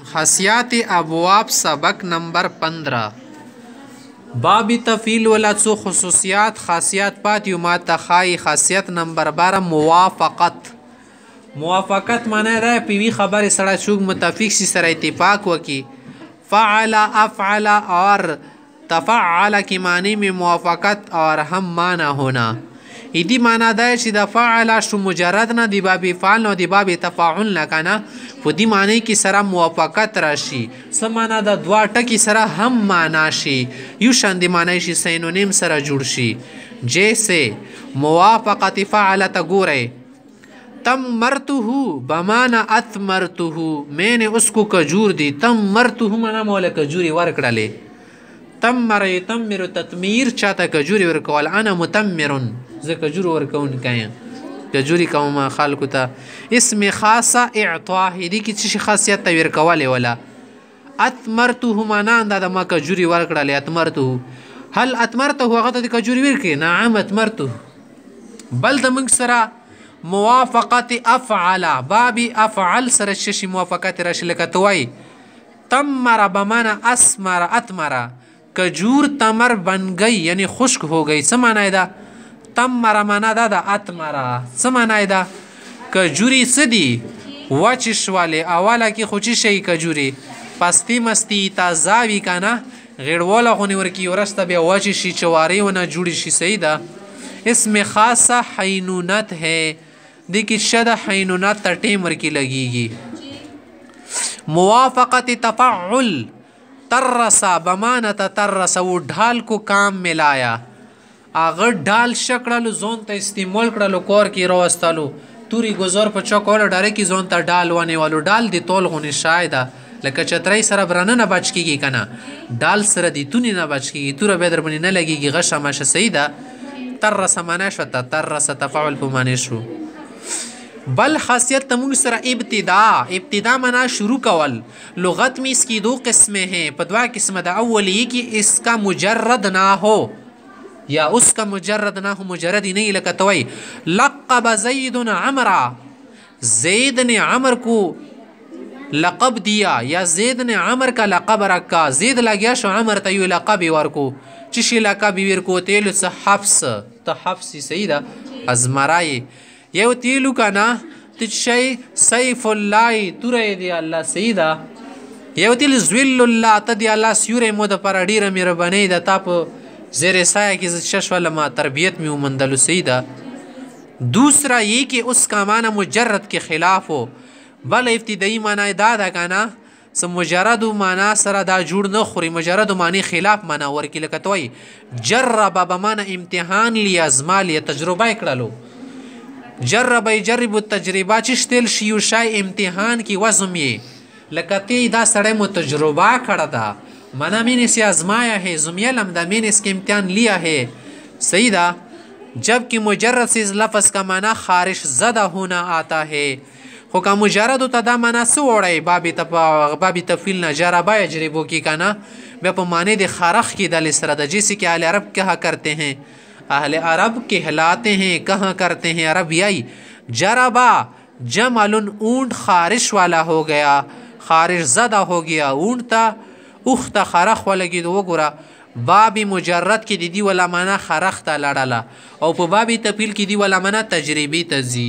خاصیات ابواب سبق نمبر 15 باب تفیل ولا څو خصوصیات خاصیات پاتیو ما تخای خاصیت نمبر 12 موافقت موافقت معنی دا پیوی خبر سره چوک متفق سی سره اتفاق وکي فعل افعل اور تفعل کی معنی میں موافقت اور هم معنی ہونا ایدی معنی دا چې د فعل شو مجرد نه دی باب فعل نو دی باب تفاعل نه کنه په دې معنی کې سره موافقت راشي سمانا د دوا ټکی سره هم معنی شي یو شان دی معنی شي سینونیم سره جوړ شي جیسے موافقت فعل تګوره تمرته بمانا اثمرته میں نے اس کو کجور دی تمرته معنا مولا کجوري ورکړلې تمر یتمر تتمیر چاته کجوري ورکول انا متمر زه کجور ورکون کایم کجوري کوم خلکو ته اسم خاصه اعطاء دي کی څه خاصیت ته ورکواله ولا اثمرته معنا د ما کجوري ورکړلې اثمرته هل اثمرته هغه ته کجوري ورکې نعم اثمرته بل د موږ سره موافقت افعل بابي افعل سره شي موافقت راشي لکه توي تمر بمانا اسمر اتمر کجور تمر بن گئی یعنی خشک ہو گئی سمانا دا تمر مانا دا دا اتمر سمانا دا کجوری سدی وچش والے اولا کی خوچی شئی کجوری پستی مستی تازاوی کانا غیروالا خونی ورکی ورستا بیا وچی شی چواری ونا جوڑی شی سیدا اسم خاصا حینونت ہے دیکھی شد حینونت تا ٹیم ورکی لگی گی موافقت تفعل ترسا بمانت ترسا وہ ڈھال کو کام میں لایا اگر ڈھال شکڑلو زون تا استعمال کڑلو کور کی روستلو توری گزار پا چاکولا ڈارے کی زون تا ڈال وانے والو ڈال دی طول غنی شایدہ لکه چترای سره برانه نه بچ کیږي کنه ډال سره دی تونی نه بچ کیږي تور به در باندې نه لګيږي غشه ماشه سیده ترس معنا شو ترس تفاعل په معنی شو بل خاصیت تمون سره ابتدا معنا شروع کول لغت میں اس کی دو قسمیں ہیں پدوا قسم دا اول یہ کہ اس کا مجرد نہ ہو یا اس کا مجرد نہ ہو مجرد ہی نہیں لکتوئی لقب زید عمرا زید نے عمر کو لقب دیا یا زید نے عمر کا لقب رکھا زید لگیا شو عمر تیو لقب ورکو چشی لقب ورکو تیلو سا حفظ تا حفظی سیدہ ازمرائی یو تیلو کنا تشی سیف اللہ تورے دی اللہ سیدہ یو تیل زویل اللہ تا دی اللہ سیور مود پر اڈیر میرے بنی دا تا پا زیر سایہ کی شش والا ما تربیت میں مندلو سیدہ دوسرا یہ کہ اس کا معنی مجرد کے خلاف ہو بل ابتدائی معنی دا کنا سم مجرد معنی سره دا جوړ نه خوري مجرد معنی خلاف معنی ورکی لکه توي جرب بمعنی امتحان لی ازمال تجربه کړلو جرب یجرب التجربه چشتل شیو شای امتحان کی وزم یې لکه تی دا سړی مو تجربه کړه دا معنی میں نے آزمایا ہے زمیلم دا میں نے اس کے امتحان لیا ہے سیدہ جبکہ مجرد سے لفظ کا معنی خارش زدہ ہونا آتا ہے خو که مجرد تا دا معنی سو وړی باب تفیل نه جربه یجربو کی کنا بیا په معنی د خارخ کی دل سره د جیسے کہ اہل عرب کہا کرتے ہیں اہل عرب کہلاتے ہیں کہاں کرتے ہیں عرب یائی جربا جمل اونٹ خارش والا ہو گیا خارش زدہ ہو گیا اونٹ تا اخت خارخ والا کی دو گورا باب مجرد کی دی والا معنی خارخ تا لڑالا او په باب تفیل کی دی والا معنی تجربی تزی